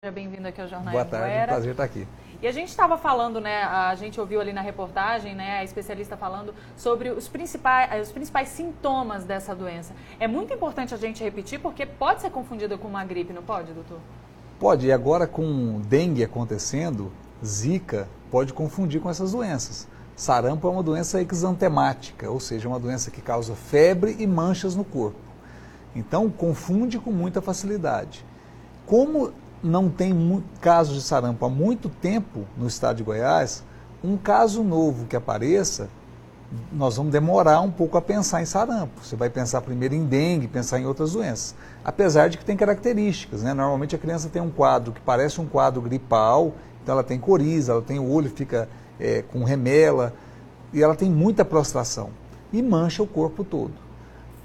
Seja bem-vindo aqui ao Jornal Boa tarde, é um Anhanguera. prazer estar aqui. E a gente estava falando, né, a gente ouviu ali na reportagem, né, a especialista falando sobre os principais sintomas dessa doença. É muito importante a gente repetir porque pode ser confundida com uma gripe, não pode, doutor? Pode, e agora com dengue acontecendo, zika pode confundir com essas doenças. Sarampo é uma doença exantemática, ou seja, uma doença que causa febre e manchas no corpo. Então, confunde com muita facilidade. Como não tem casos de sarampo há muito tempo no estado de Goiás, um caso novo que apareça, nós vamos demorar um pouco a pensar em sarampo. Você vai pensar primeiro em dengue, pensar em outras doenças. Apesar de que tem características, né? Normalmente a criança tem um quadro que parece um quadro gripal, então ela tem coriza, ela tem o olho, fica com remela, e ela tem muita prostração e mancha o corpo todo.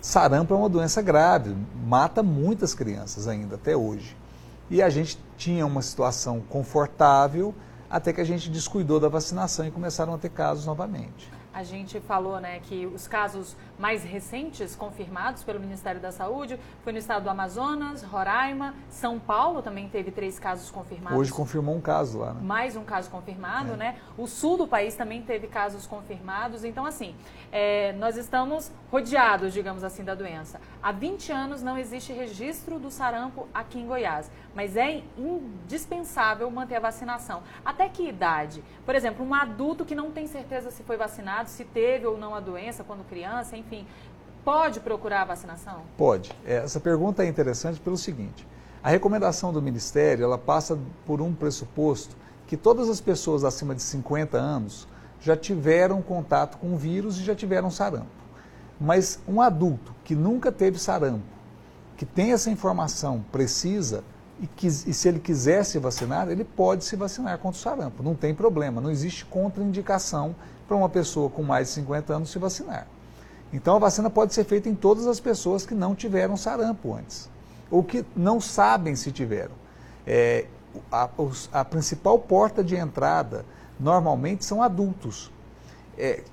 Sarampo é uma doença grave, mata muitas crianças ainda, até hoje. E a gente tinha uma situação confortável até que a gente descuidou da vacinação e começaram a ter casos novamente. A gente falou, né, que os casos mais recentes confirmados pelo Ministério da Saúde foi no estado do Amazonas, Roraima, São Paulo também teve 3 casos confirmados. Hoje confirmou um caso lá, né? Mais um caso confirmado, né? O sul do país também teve casos confirmados. Então, assim, nós estamos rodeados, digamos assim, da doença. Há 20 anos não existe registro do sarampo aqui em Goiás, mas é indispensável manter a vacinação. Até que idade? Por exemplo, um adulto que não tem certeza se foi vacinado, se teve ou não a doença quando criança, enfim, pode procurar a vacinação? Pode. Essa pergunta é interessante pelo seguinte: a recomendação do Ministério, ela passa por um pressuposto que todas as pessoas acima de 50 anos já tiveram contato com o vírus e já tiveram sarampo. Mas um adulto que nunca teve sarampo, que tem essa informação precisa e se ele quiser se vacinar, ele pode se vacinar contra o sarampo. Não tem problema, não existe contraindicação para uma pessoa com mais de 50 anos se vacinar. Então a vacina pode ser feita em todas as pessoas que não tiveram sarampo antes, ou que não sabem se tiveram. A principal porta de entrada normalmente são adultos.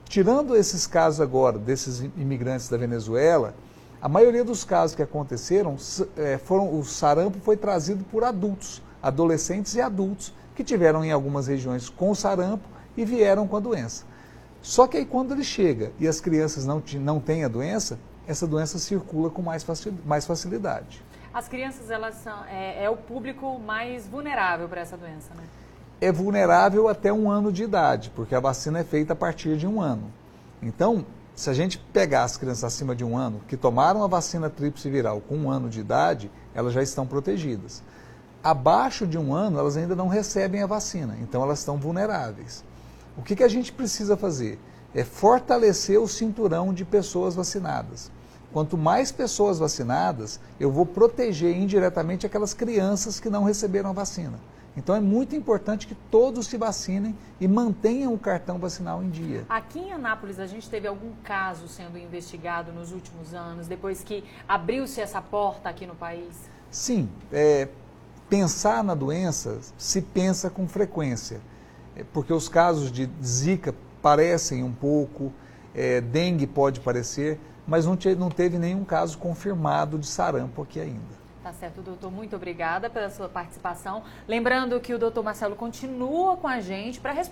Tirando esses casos agora, desses imigrantes da Venezuela, a maioria dos casos que aconteceram, o sarampo foi trazido por adultos, adolescentes e adultos, que tiveram em algumas regiões com sarampo e vieram com a doença. Só que aí quando ele chega e as crianças não têm a doença, essa doença circula com mais facilidade. As crianças, elas são o público mais vulnerável para essa doença, né? É vulnerável até 1 ano de idade, porque a vacina é feita a partir de 1 ano. Então, se a gente pegar as crianças acima de 1 ano, que tomaram a vacina tríplice viral com 1 ano de idade, elas já estão protegidas. Abaixo de 1 ano, elas ainda não recebem a vacina, então elas estão vulneráveis. O que a gente precisa fazer? É fortalecer o cinturão de pessoas vacinadas. Quanto mais pessoas vacinadas, eu vou proteger indiretamente aquelas crianças que não receberam a vacina. Então é muito importante que todos se vacinem e mantenham o cartão vacinal em dia. Aqui em Anápolis, a gente teve algum caso sendo investigado nos últimos anos, depois que abriu-se essa porta aqui no país? Sim, pensar na doença se pensa com frequência, porque os casos de zika parecem um pouco, dengue pode parecer, mas não teve nenhum caso confirmado de sarampo aqui ainda. Tá certo, doutor. Muito obrigada pela sua participação. Lembrando que o doutor Marcelo continua com a gente para responder